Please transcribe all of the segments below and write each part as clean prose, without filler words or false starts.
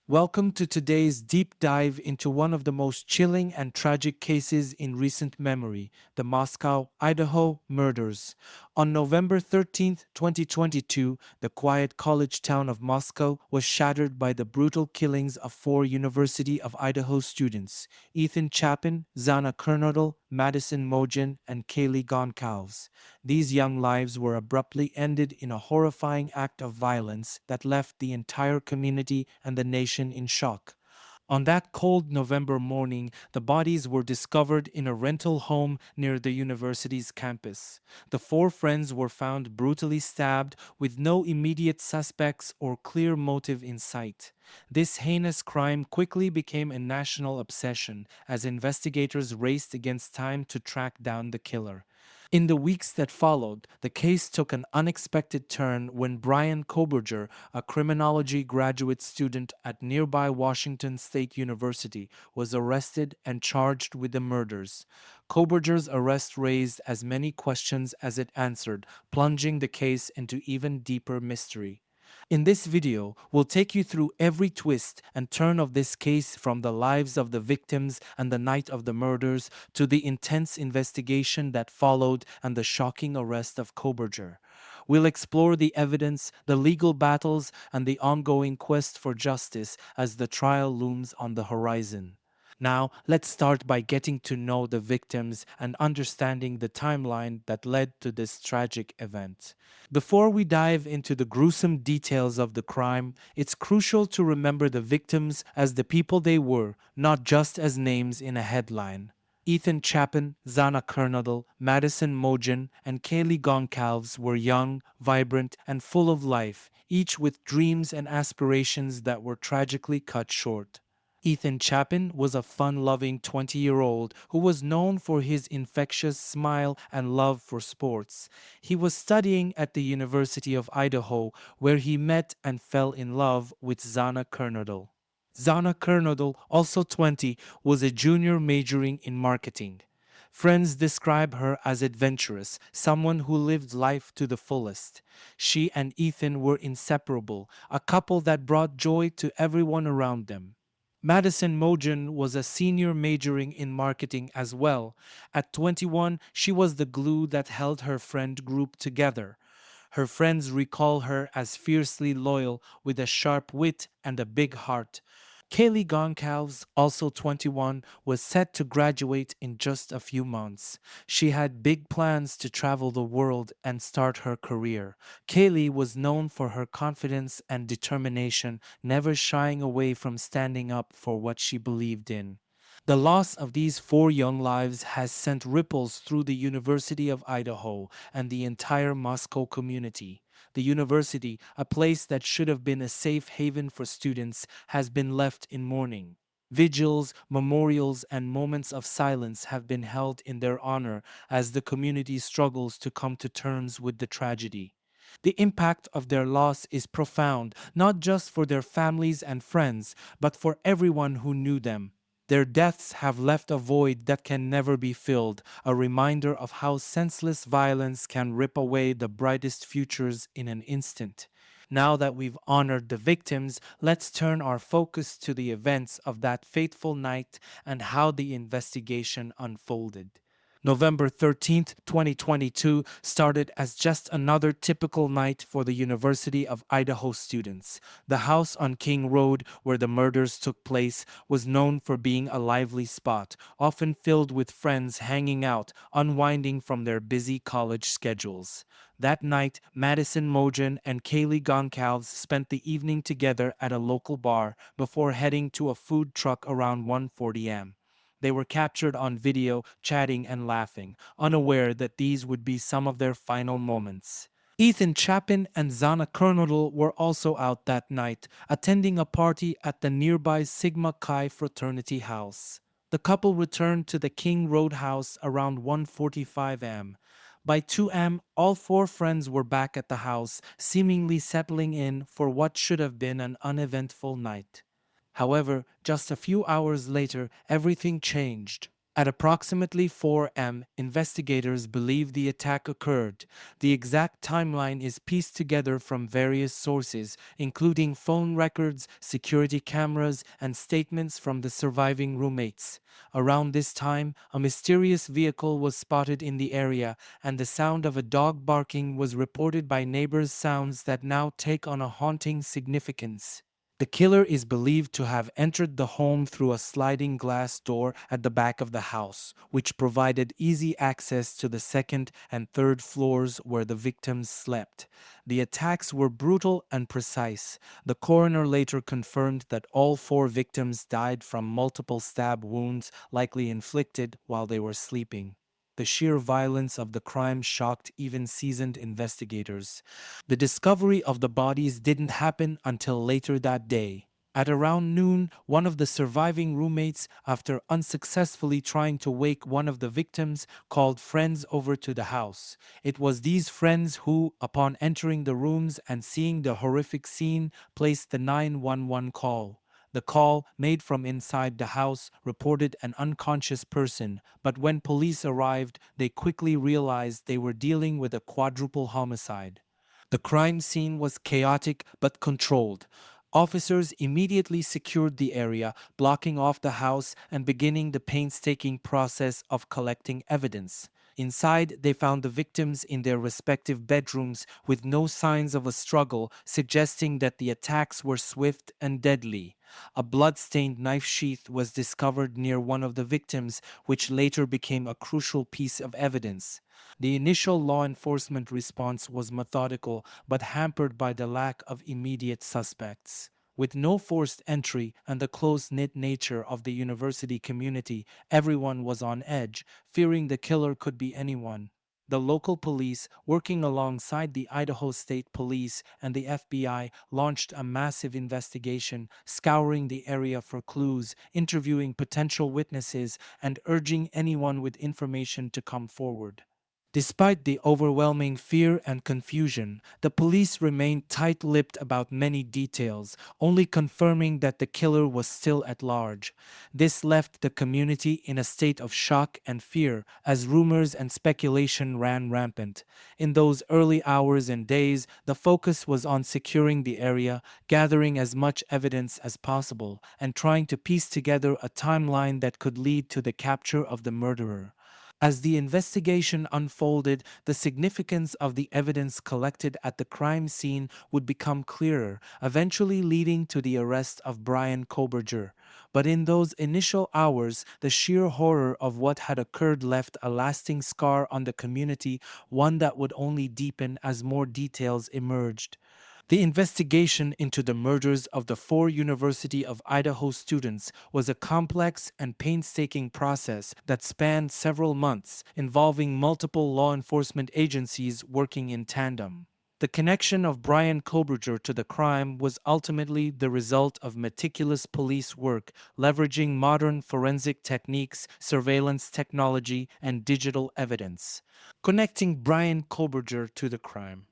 Welcome to today's deep dive into one of the most chilling and tragic cases in recent memory, the Moscow, Idaho murders. On November 13th, 2022, the quiet college town of Moscow was shattered by the brutal killings of four University of Idaho students: Ethan Chapin, Zana Kernodle, Madison Mogen, and Kaylee Goncalves. These young lives were abruptly ended in a horrifying act of violence that left the entire community and the nation in shock. On that cold November morning, the bodies were discovered in a rental home near the university's campus. The four friends were found brutally stabbed with no immediate suspects or clear motive in sight. This heinous crime quickly became a national obsession as investigators raced against time to track down the killer. In the weeks that followed, the case took an unexpected turn when Bryan Kohberger, a criminology graduate student at nearby Washington State University, was arrested and charged with the murders. Kohberger's arrest raised as many questions as it answered, plunging the case into even deeper mystery. In this video, we'll take you through every twist and turn of this case, from the lives of the victims and the night of the murders to the intense investigation that followed and the shocking arrest of Kohberger. We'll explore the evidence, the legal battles, and the ongoing quest for justice as the trial looms on the horizon. Now, let's start by getting to know the victims and understanding the timeline that led to this tragic event. Before we dive into the gruesome details of the crime, it's crucial to remember the victims as the people they were, not just as names in a headline. Ethan Chapin, Zana Kernodle, Madison Mogen, and Kaylee Goncalves were young, vibrant, and full of life, each with dreams and aspirations that were tragically cut short. Ethan Chapin was a fun-loving 20-year-old who was known for his infectious smile and love for sports. He was studying at the University of Idaho, where he met and fell in love with Zana Kernodle. Zana Kernodle, also 20, was a junior majoring in marketing. Friends describe her as adventurous, someone who lived life to the fullest. She and Ethan were inseparable, a couple that brought joy to everyone around them. Madison Mogen was a senior majoring in marketing as well. At 21, she was the glue that held her friend group together. Her friends recall her as fiercely loyal, with a sharp wit and a big heart. Kaylee Goncalves, also 21, was set to graduate in just a few months. She had big plans to travel the world and start her career. Kaylee was known for her confidence and determination, never shying away from standing up for what she believed in. The loss of these four young lives has sent ripples through the University of Idaho and the entire Moscow community. The university, a place that should have been a safe haven for students, has been left in mourning. Vigils, memorials, and moments of silence have been held in their honor as the community struggles to come to terms with the tragedy. The impact of their loss is profound, not just for their families and friends, but for everyone who knew them. Their deaths have left a void that can never be filled, a reminder of how senseless violence can rip away the brightest futures in an instant. Now that we've honored the victims, let's turn our focus to the events of that fateful night and how the investigation unfolded. November 13th, 2022 started as just another typical night for the University of Idaho students. The house on King Road where the murders took place was known for being a lively spot, often filled with friends hanging out, unwinding from their busy college schedules. That night, Madison Mogen and Kaylee Goncalves spent the evening together at a local bar before heading to a food truck around 1:40 am. They were captured on video, chatting and laughing, unaware that these would be some of their final moments. Ethan Chapin and Zana Kernodle were also out that night, attending a party at the nearby Sigma Chi fraternity house. The couple returned to the King Road house around 1:45 am. By 2 am, all four friends were back at the house, seemingly settling in for what should have been an uneventful night. However, just a few hours later, everything changed. At approximately 4 a.m., investigators believe the attack occurred. The exact timeline is pieced together from various sources, including phone records, security cameras, and statements from the surviving roommates. Around this time, a mysterious vehicle was spotted in the area, and the sound of a dog barking was reported by neighbors, sounds that now take on a haunting significance. The killer is believed to have entered the home through a sliding glass door at the back of the house, which provided easy access to the second and third floors where the victims slept. The attacks were brutal and precise. The coroner later confirmed that all four victims died from multiple stab wounds, likely inflicted while they were sleeping. The sheer violence of the crime shocked even seasoned investigators. The discovery of the bodies didn't happen until later that day. At around noon, one of the surviving roommates, after unsuccessfully trying to wake one of the victims, called friends over to the house. It was these friends who, upon entering the rooms and seeing the horrific scene, placed the 911 call. The call, made from inside the house, reported an unconscious person, but when police arrived, they quickly realized they were dealing with a quadruple homicide. The crime scene was chaotic but controlled. Officers immediately secured the area, blocking off the house and beginning the painstaking process of collecting evidence. Inside, they found the victims in their respective bedrooms with no signs of a struggle, suggesting that the attacks were swift and deadly. A blood-stained knife sheath was discovered near one of the victims, which later became a crucial piece of evidence. The initial law enforcement response was methodical but hampered by the lack of immediate suspects. With no forced entry and the close knit nature of the university community, everyone was on edge, fearing the killer could be anyone. The local police, working alongside the Idaho State Police and the FBI, launched a massive investigation, scouring the area for clues, interviewing potential witnesses, and urging anyone with information to come forward. Despite the overwhelming fear and confusion, the police remained tight-lipped about many details, only confirming that the killer was still at large. This left the community in a state of shock and fear as rumors and speculation ran rampant. In those early hours and days, the focus was on securing the area, gathering as much evidence as possible, and trying to piece together a timeline that could lead to the capture of the murderer. As the investigation unfolded, the significance of the evidence collected at the crime scene would become clearer, eventually leading to the arrest of Bryan Kohberger. But in those initial hours, the sheer horror of what had occurred left a lasting scar on the community, one that would only deepen as more details emerged. The investigation into the murders of the four University of Idaho students was a complex and painstaking process that spanned several months, involving multiple law enforcement agencies working in tandem. The connection of Bryan Kohberger to the crime was ultimately the result of meticulous police work, leveraging modern forensic techniques, surveillance technology, and digital evidence, connecting Bryan Kohberger to the crime.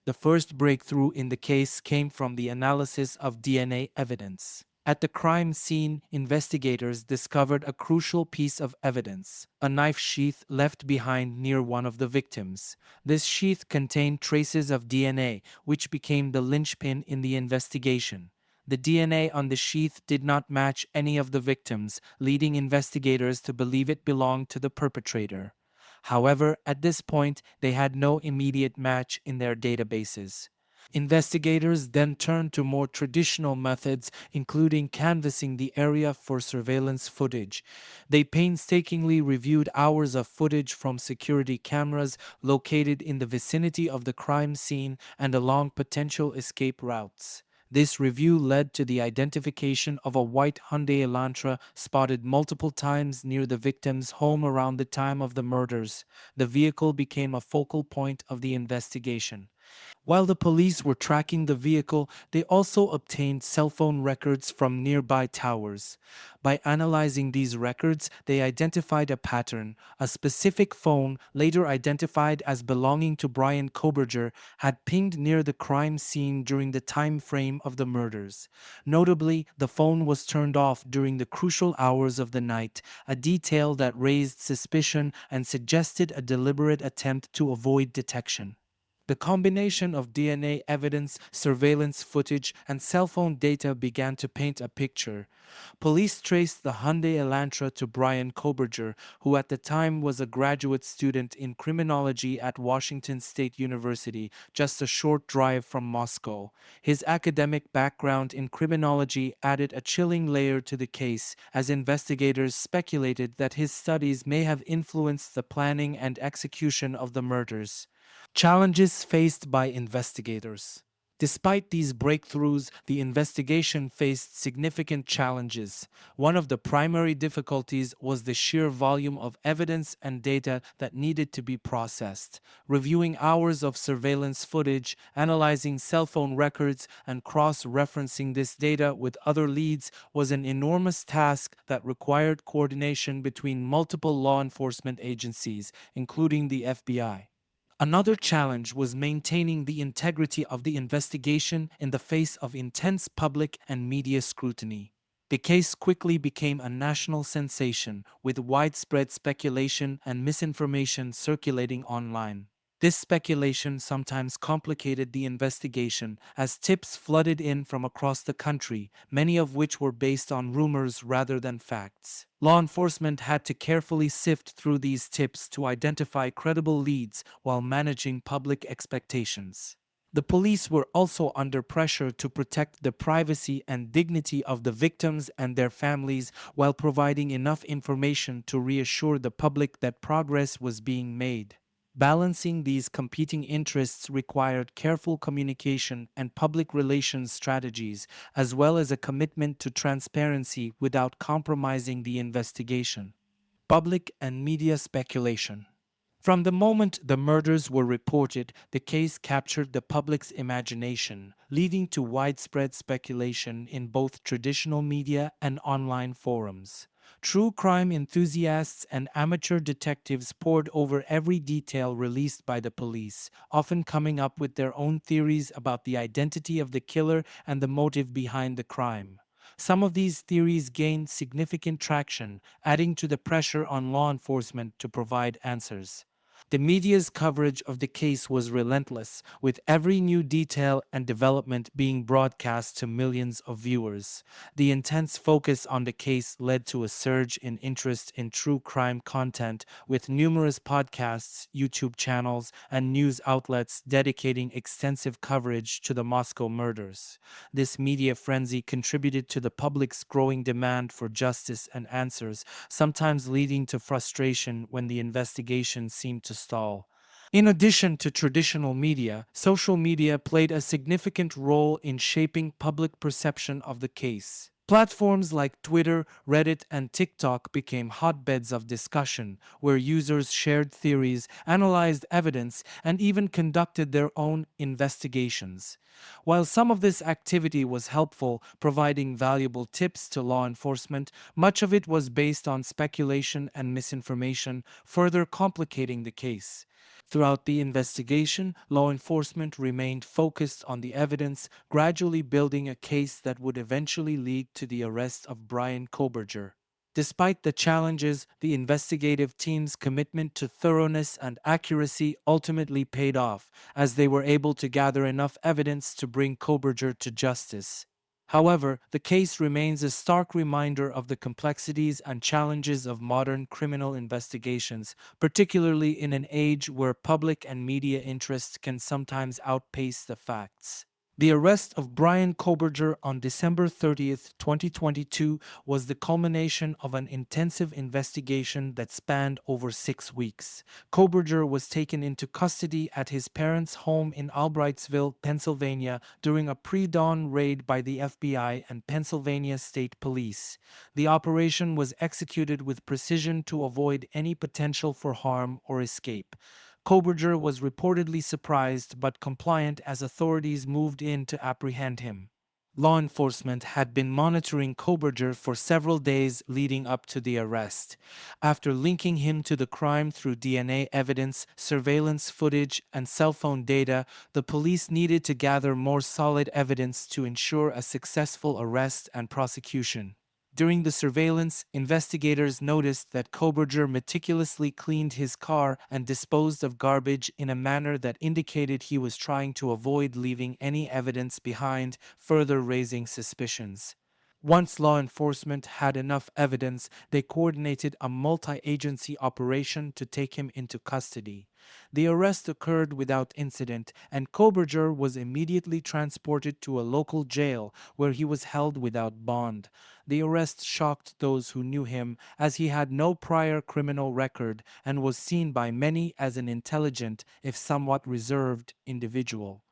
The first breakthrough in the case came from the analysis of DNA evidence. At the crime scene, investigators discovered a crucial piece of evidence, a knife sheath left behind near one of the victims. This sheath contained traces of DNA, which became the linchpin in the investigation. The DNA on the sheath did not match any of the victims, leading investigators to believe it belonged to the perpetrator. However, at this point, they had no immediate match in their databases. Investigators then turned to more traditional methods, including canvassing the area for surveillance footage. They painstakingly reviewed hours of footage from security cameras located in the vicinity of the crime scene and along potential escape routes. This review led to the identification of a white Hyundai Elantra spotted multiple times near the victim's home around the time of the murders. The vehicle became a focal point of the investigation. While the police were tracking the vehicle, they also obtained cell phone records from nearby towers. By analyzing these records, they identified a pattern. A specific phone, later identified as belonging to Bryan Kohberger, had pinged near the crime scene during the time frame of the murders. Notably, the phone was turned off during the crucial hours of the night, a detail that raised suspicion and suggested a deliberate attempt to avoid detection. The combination of DNA evidence, surveillance footage, and cell phone data began to paint a picture. Police traced the Hyundai Elantra to Bryan Kohberger, who at the time was a graduate student in criminology at Washington State University, just a short drive from Moscow. His academic background in criminology added a chilling layer to the case, as investigators speculated that his studies may have influenced the planning and execution of the murders. Challenges faced by investigators. Despite these breakthroughs, the investigation faced significant challenges. One of the primary difficulties was the sheer volume of evidence and data that needed to be processed. Reviewing hours of surveillance footage, analyzing cell phone records, and cross-referencing this data with other leads was an enormous task that required coordination between multiple law enforcement agencies, including the FBI. Another challenge was maintaining the integrity of the investigation in the face of intense public and media scrutiny. The case quickly became a national sensation, with widespread speculation and misinformation circulating online. This speculation sometimes complicated the investigation as tips flooded in from across the country, many of which were based on rumors rather than facts. Law enforcement had to carefully sift through these tips to identify credible leads while managing public expectations. The police were also under pressure to protect the privacy and dignity of the victims and their families while providing enough information to reassure the public that progress was being made. Balancing these competing interests required careful communication and public relations strategies, as well as a commitment to transparency without compromising the investigation. Public and media speculation. From the moment the murders were reported, the case captured the public's imagination, leading to widespread speculation in both traditional media and online forums. True crime enthusiasts and amateur detectives pored over every detail released by the police, often coming up with their own theories about the identity of the killer and the motive behind the crime. Some of these theories gained significant traction, adding to the pressure on law enforcement to provide answers. The media's coverage of the case was relentless, with every new detail and development being broadcast to millions of viewers. The intense focus on the case led to a surge in interest in true crime content, with numerous podcasts, YouTube channels, and news outlets dedicating extensive coverage to the Moscow murders. This media frenzy contributed to the public's growing demand for justice and answers, sometimes leading to frustration when the investigation seemed to stall. In addition to traditional media, social media played a significant role in shaping public perception of the case. Platforms like Twitter, Reddit, and TikTok became hotbeds of discussion, where users shared theories, analyzed evidence, and even conducted their own investigations. While some of this activity was helpful, providing valuable tips to law enforcement, much of it was based on speculation and misinformation, further complicating the case. Throughout the investigation, law enforcement remained focused on the evidence, gradually building a case that would eventually lead to the arrest of Bryan Kohberger. Despite the challenges, the investigative team's commitment to thoroughness and accuracy ultimately paid off, as they were able to gather enough evidence to bring Kohberger to justice. However, the case remains a stark reminder of the complexities and challenges of modern criminal investigations, particularly in an age where public and media interest can sometimes outpace the facts. The arrest of Bryan Kohberger on December 30th, 2022 was the culmination of an intensive investigation that spanned over 6 weeks. Kohberger was taken into custody at his parents' home in Albrightsville, Pennsylvania during a pre-dawn raid by the FBI and Pennsylvania State Police. The operation was executed with precision to avoid any potential for harm or escape. Kohberger was reportedly surprised but compliant as authorities moved in to apprehend him. Law enforcement had been monitoring Kohberger for several days leading up to the arrest. After linking him to the crime through DNA evidence, surveillance footage, and cell phone data, the police needed to gather more solid evidence to ensure a successful arrest and prosecution. During the surveillance, investigators noticed that Kohberger meticulously cleaned his car and disposed of garbage in a manner that indicated he was trying to avoid leaving any evidence behind, further raising suspicions. Once law enforcement had enough evidence, they coordinated a multi-agency operation to take him into custody. The arrest occurred without incident, and Kohberger was immediately transported to a local jail where he was held without bond. The arrest shocked those who knew him, as he had no prior criminal record and was seen by many as an intelligent, if somewhat reserved, individual.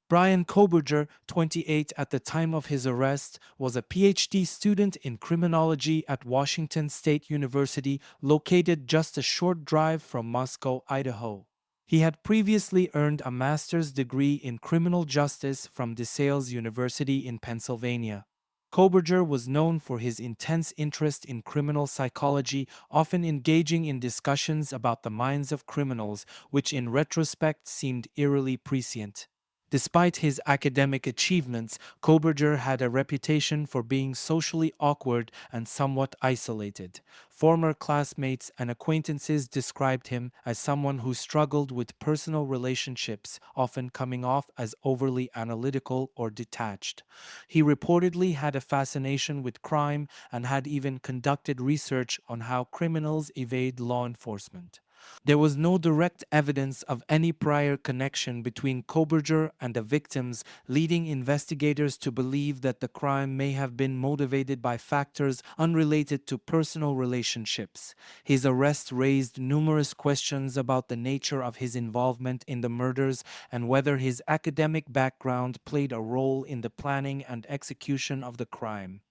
Bryan Kohberger, 28 at the time of his arrest, was a PhD student in criminology at Washington State University, located just a short drive from Moscow, Idaho. He had previously earned a master's degree in criminal justice from DeSales University in Pennsylvania. Kohberger was known for his intense interest in criminal psychology, often engaging in discussions about the minds of criminals, which in retrospect seemed eerily prescient. Despite his academic achievements, Kohberger had a reputation for being socially awkward and somewhat isolated. Former classmates and acquaintances described him as someone who struggled with personal relationships, often coming off as overly analytical or detached. He reportedly had a fascination with crime and had even conducted research on how criminals evade law enforcement. There was no direct evidence of any prior connection between Kohberger and the victims, leading investigators to believe that the crime may have been motivated by factors unrelated to personal relationships. His arrest raised numerous questions about the nature of his involvement in the murders and whether his academic background played a role in the planning and execution of the crime.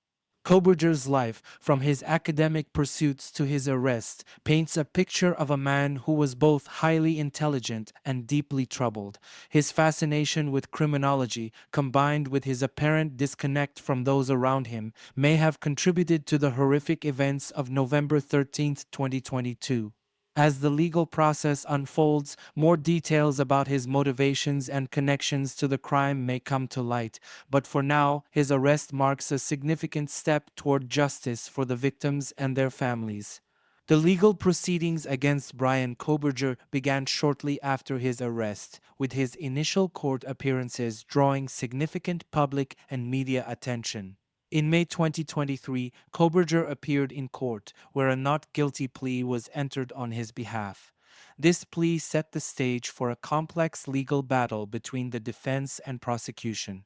Kohberger's life, from his academic pursuits to his arrest, paints a picture of a man who was both highly intelligent and deeply troubled. His fascination with criminology, combined with his apparent disconnect from those around him, may have contributed to the horrific events of November 13, 2022. As the legal process unfolds, more details about his motivations and connections to the crime may come to light, but for now, his arrest marks a significant step toward justice for the victims and their families. The legal proceedings against Bryan Kohberger began shortly after his arrest, with his initial court appearances drawing significant public and media attention. In May 2023, Kohberger appeared in court, where a not guilty plea was entered on his behalf. This plea set the stage for a complex legal battle between the defense and prosecution.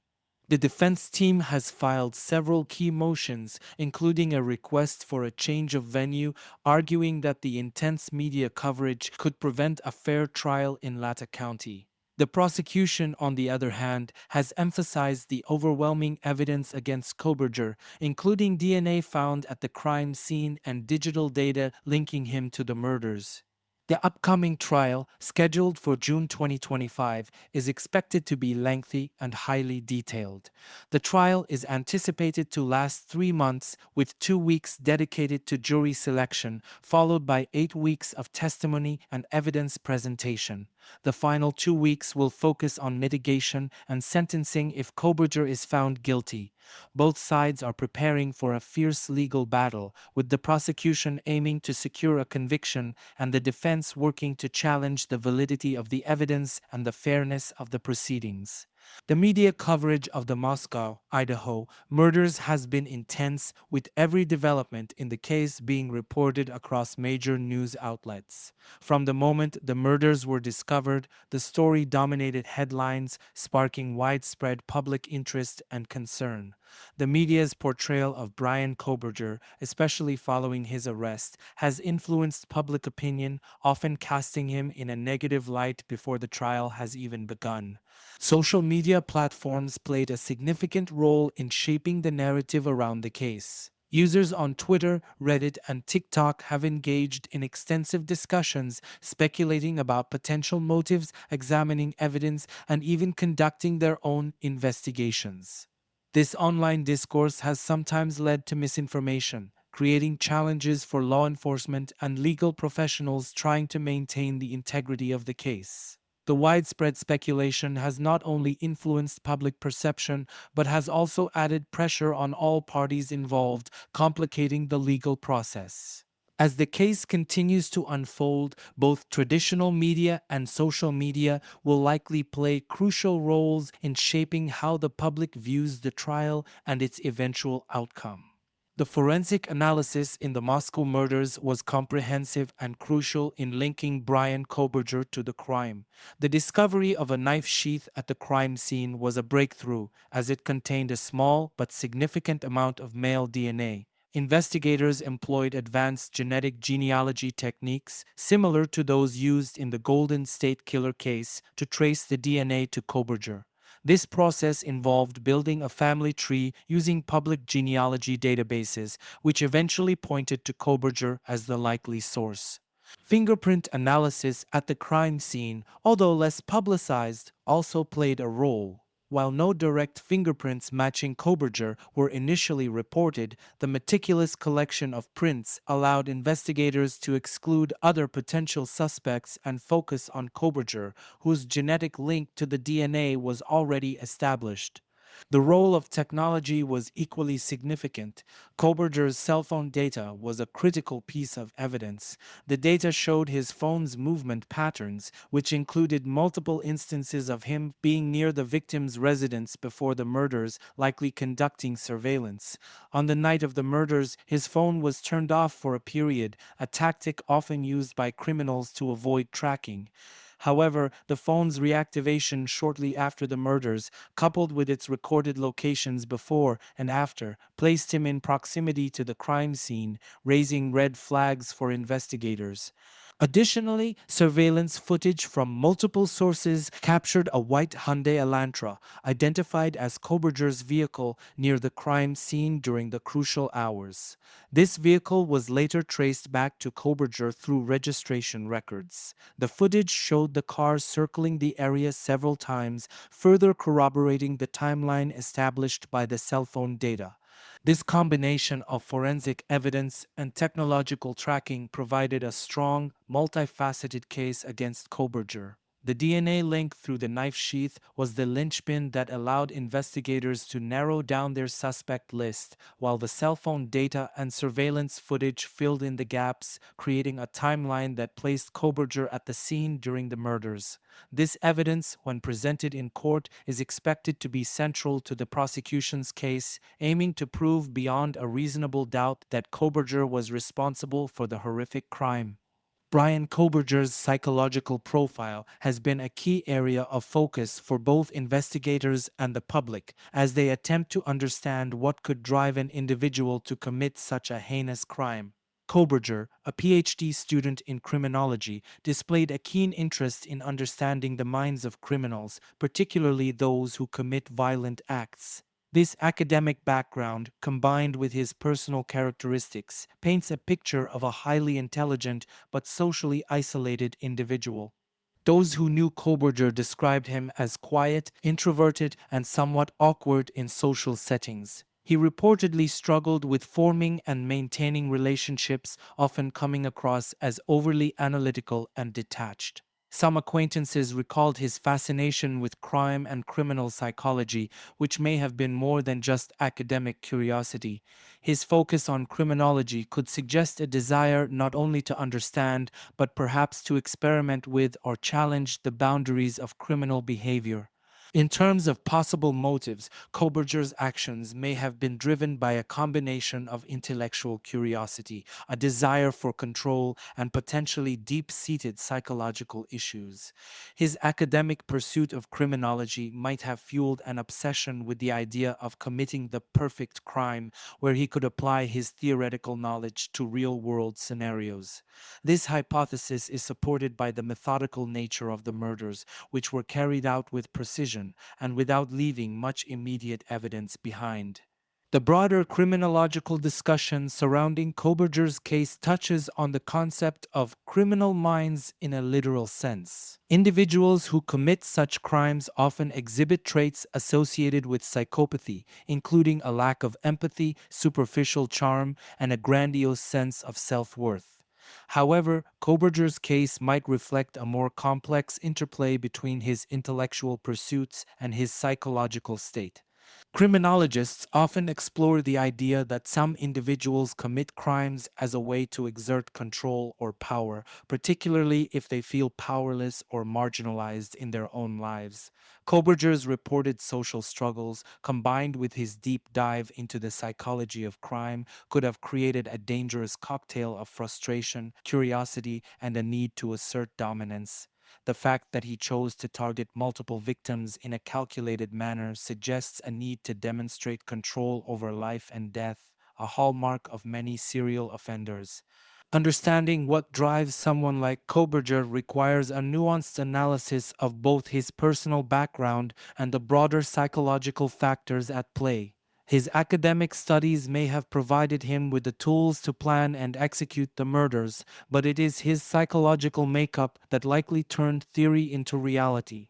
The defense team has filed several key motions, including a request for a change of venue, arguing that the intense media coverage could prevent a fair trial in Latah County. The prosecution, on the other hand, has emphasized the overwhelming evidence against Kohberger, including DNA found at the crime scene and digital data linking him to the murders. The upcoming trial, scheduled for June 2025, is expected to be lengthy and highly detailed. The trial is anticipated to last 3 months, with 2 weeks dedicated to jury selection, followed by 8 weeks of testimony and evidence presentation. The final 2 weeks will focus on mitigation and sentencing if Kohberger is found guilty. Both sides are preparing for a fierce legal battle, with the prosecution aiming to secure a conviction and the defense working to challenge the validity of the evidence and the fairness of the proceedings. The media coverage of the Moscow, Idaho murders has been intense, with every development in the case being reported across major news outlets. From the moment the murders were discovered, the story dominated headlines, sparking widespread public interest and concern. The media's portrayal of Bryan Kohberger, especially following his arrest, has influenced public opinion, often casting him in a negative light before the trial has even begun. Social media platforms played a significant role in shaping the narrative around the case. Users on Twitter, Reddit, and TikTok have engaged in extensive discussions, speculating about potential motives, examining evidence, and even conducting their own investigations. This online discourse has sometimes led to misinformation, creating challenges for law enforcement and legal professionals trying to maintain the integrity of the case. The widespread speculation has not only influenced public perception, but has also added pressure on all parties involved, complicating the legal process. As the case continues to unfold, both traditional media and social media will likely play crucial roles in shaping how the public views the trial and its eventual outcome. The forensic analysis in the Moscow murders was comprehensive and crucial in linking Bryan Kohberger to the crime. The discovery of a knife sheath at the crime scene was a breakthrough, as it contained a small but significant amount of male DNA. Investigators employed advanced genetic genealogy techniques similar to those used in the Golden State Killer case to trace the DNA to Kohberger. This process involved building a family tree using public genealogy databases, which eventually pointed to Kohberger as the likely source. Fingerprint analysis at the crime scene, although less publicized, also played a role. While no direct fingerprints matching Kohberger were initially reported, the meticulous collection of prints allowed investigators to exclude other potential suspects and focus on Kohberger, whose genetic link to the DNA was already established. The role of technology was equally significant. Kohberger's cell phone data was a critical piece of evidence. The data showed his phone's movement patterns, which included multiple instances of him being near the victim's residence before the murders, likely conducting surveillance. On the night of the murders, his phone was turned off for a period, a tactic often used by criminals to avoid tracking. However, the phone's reactivation shortly after the murders, coupled with its recorded locations before and after, placed him in proximity to the crime scene, raising red flags for investigators. Additionally, surveillance footage from multiple sources captured a white Hyundai Elantra, identified as Kohberger's vehicle, near the crime scene during the crucial hours. This vehicle was later traced back to Kohberger through registration records. The footage showed the car circling the area several times, further corroborating the timeline established by the cell phone data. This combination of forensic evidence and technological tracking provided a strong, multifaceted case against Kohberger. The DNA link through the knife sheath was the linchpin that allowed investigators to narrow down their suspect list, while the cell phone data and surveillance footage filled in the gaps, creating a timeline that placed Kohberger at the scene during the murders. This evidence, when presented in court, is expected to be central to the prosecution's case, aiming to prove beyond a reasonable doubt that Kohberger was responsible for the horrific crime. Bryan Kohberger's psychological profile has been a key area of focus for both investigators and the public as they attempt to understand what could drive an individual to commit such a heinous crime. Kohberger, a PhD student in criminology, displayed a keen interest in understanding the minds of criminals, particularly those who commit violent acts. This academic background, combined with his personal characteristics, paints a picture of a highly intelligent but socially isolated individual. Those who knew Kohberger described him as quiet, introverted, and somewhat awkward in social settings. He reportedly struggled with forming and maintaining relationships, often coming across as overly analytical and detached. Some acquaintances recalled his fascination with crime and criminal psychology, which may have been more than just academic curiosity. His focus on criminology could suggest a desire not only to understand, but perhaps to experiment with or challenge the boundaries of criminal behavior. In terms of possible motives, Kohberger's actions may have been driven by a combination of intellectual curiosity, a desire for control, and potentially deep-seated psychological issues. His academic pursuit of criminology might have fueled an obsession with the idea of committing the perfect crime, where he could apply his theoretical knowledge to real-world scenarios. This hypothesis is supported by the methodical nature of the murders, which were carried out with precision and without leaving much immediate evidence behind. The broader criminological discussion surrounding Kohberger's case touches on the concept of criminal minds in a literal sense. Individuals who commit such crimes often exhibit traits associated with psychopathy, including a lack of empathy, superficial charm, and a grandiose sense of self-worth. However, Kohberger's case might reflect a more complex interplay between his intellectual pursuits and his psychological state. Criminologists often explore the idea that some individuals commit crimes as a way to exert control or power, particularly if they feel powerless or marginalized in their own lives. Kohberger's reported social struggles, combined with his deep dive into the psychology of crime, could have created a dangerous cocktail of frustration, curiosity, and a need to assert dominance. The fact that he chose to target multiple victims in a calculated manner suggests a need to demonstrate control over life and death, a hallmark of many serial offenders. Understanding what drives someone like Kohberger requires a nuanced analysis of both his personal background and the broader psychological factors at play. His academic studies may have provided him with the tools to plan and execute the murders, but it is his psychological makeup that likely turned theory into reality.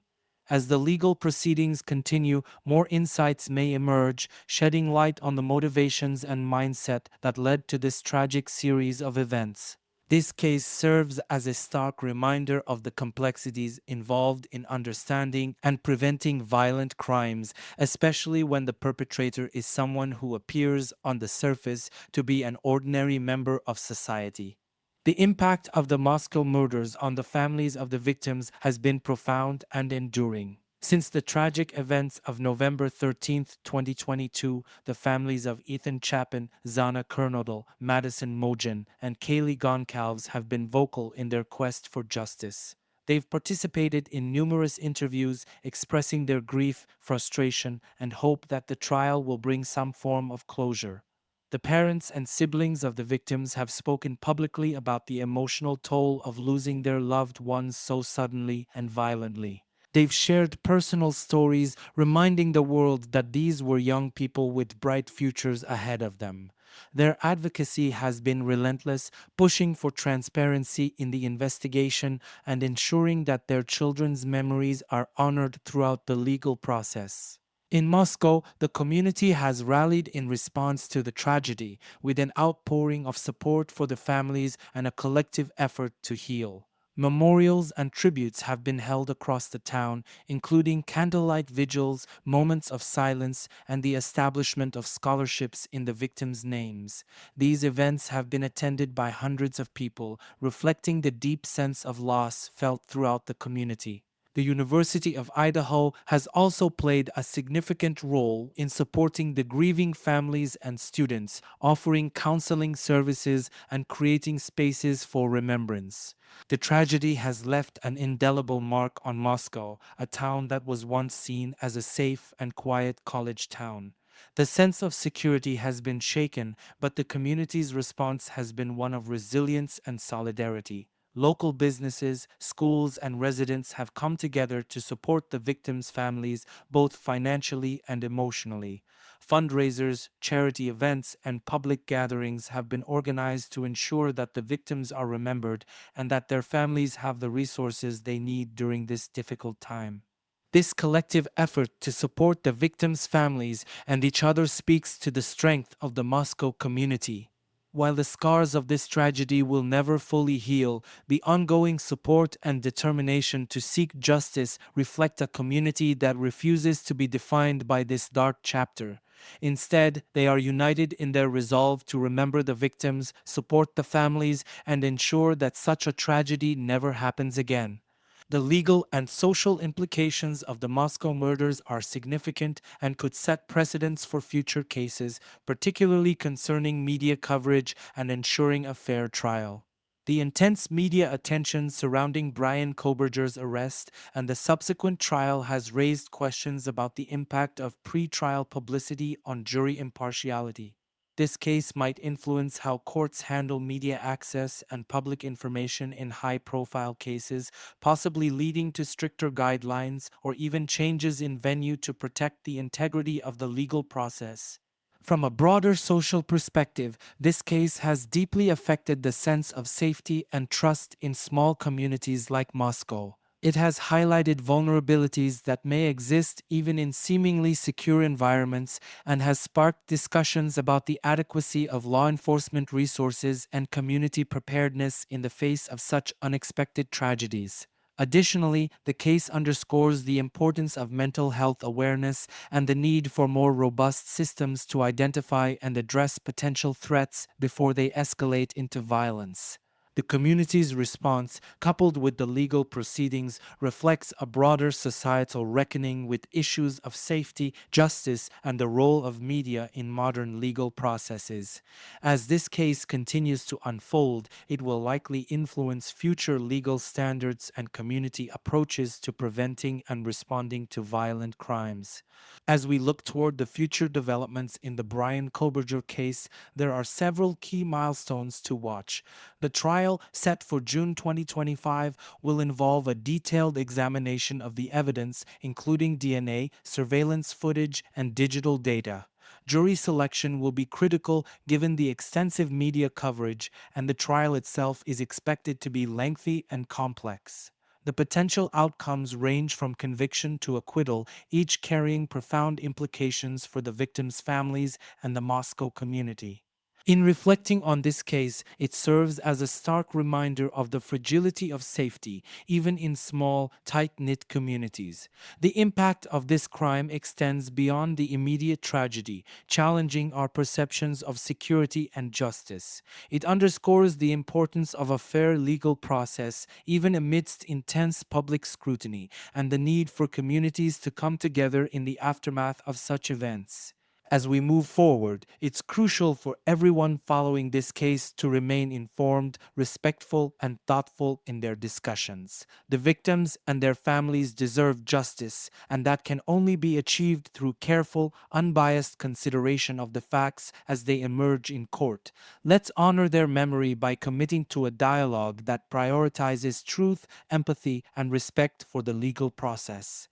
As the legal proceedings continue, more insights may emerge, shedding light on the motivations and mindset that led to this tragic series of events. This case serves as a stark reminder of the complexities involved in understanding and preventing violent crimes, especially when the perpetrator is someone who appears on the surface to be an ordinary member of society. The impact of the Moscow murders on the families of the victims has been profound and enduring. Since the tragic events of November 13th, 2022, the families of Ethan Chapin, Zana Kernodle, Madison Mogen, and Kaylee Goncalves have been vocal in their quest for justice. They've participated in numerous interviews expressing their grief, frustration, and hope that the trial will bring some form of closure. The parents and siblings of the victims have spoken publicly about the emotional toll of losing their loved ones so suddenly and violently. They've shared personal stories, reminding the world that these were young people with bright futures ahead of them. Their advocacy has been relentless, pushing for transparency in the investigation and ensuring that their children's memories are honored throughout the legal process. In Moscow, the community has rallied in response to the tragedy, with an outpouring of support for the families and a collective effort to heal. Memorials and tributes have been held across the town, including candlelight vigils, moments of silence, and the establishment of scholarships in the victims' names. These events have been attended by hundreds of people, reflecting the deep sense of loss felt throughout the community. The University of Idaho has also played a significant role in supporting the grieving families and students, offering counseling services and creating spaces for remembrance. The tragedy has left an indelible mark on Moscow, a town that was once seen as a safe and quiet college town. The sense of security has been shaken, but the community's response has been one of resilience and solidarity. Local businesses, schools, and residents have come together to support the victims' families both financially and emotionally. Fundraisers, charity events, and public gatherings have been organized to ensure that the victims are remembered and that their families have the resources they need during this difficult time. This collective effort to support the victims' families and each other speaks to the strength of the Moscow community. While the scars of this tragedy will never fully heal, the ongoing support and determination to seek justice reflect a community that refuses to be defined by this dark chapter. Instead, they are united in their resolve to remember the victims, support the families, and ensure that such a tragedy never happens again. The legal and social implications of the Moscow murders are significant and could set precedents for future cases, particularly concerning media coverage and ensuring a fair trial. The intense media attention surrounding Bryan Kohberger's arrest and the subsequent trial has raised questions about the impact of pre-trial publicity on jury impartiality. This case might influence how courts handle media access and public information in high-profile cases, possibly leading to stricter guidelines or even changes in venue to protect the integrity of the legal process. From a broader social perspective, this case has deeply affected the sense of safety and trust in small communities like Moscow. It has highlighted vulnerabilities that may exist even in seemingly secure environments and has sparked discussions about the adequacy of law enforcement resources and community preparedness in the face of such unexpected tragedies. Additionally, the case underscores the importance of mental health awareness and the need for more robust systems to identify and address potential threats before they escalate into violence. The community's response, coupled with the legal proceedings, reflects a broader societal reckoning with issues of safety, justice, and the role of media in modern legal processes. As this case continues to unfold, it will likely influence future legal standards and community approaches to preventing and responding to violent crimes. As we look toward the future developments in the Bryan Kohberger case, there are several key milestones to watch. The trial, set for June 2025, will involve a detailed examination of the evidence, including DNA, surveillance footage, and digital data. Jury selection will be critical given the extensive media coverage, and the trial itself is expected to be lengthy and complex. The potential outcomes range from conviction to acquittal, each carrying profound implications for the victims' families and the Moscow community. In reflecting on this case, it serves as a stark reminder of the fragility of safety, even in small, tight knit communities. The impact of this crime extends beyond the immediate tragedy, challenging our perceptions of security and justice. It underscores the importance of a fair legal process, even amidst intense public scrutiny, and the need for communities to come together in the aftermath of such events. As we move forward, it's crucial for everyone following this case to remain informed, respectful, and thoughtful in their discussions. The victims and their families deserve justice, and that can only be achieved through careful, unbiased consideration of the facts as they emerge in court. Let's honor their memory by committing to a dialogue that prioritizes truth, empathy, and respect for the legal process.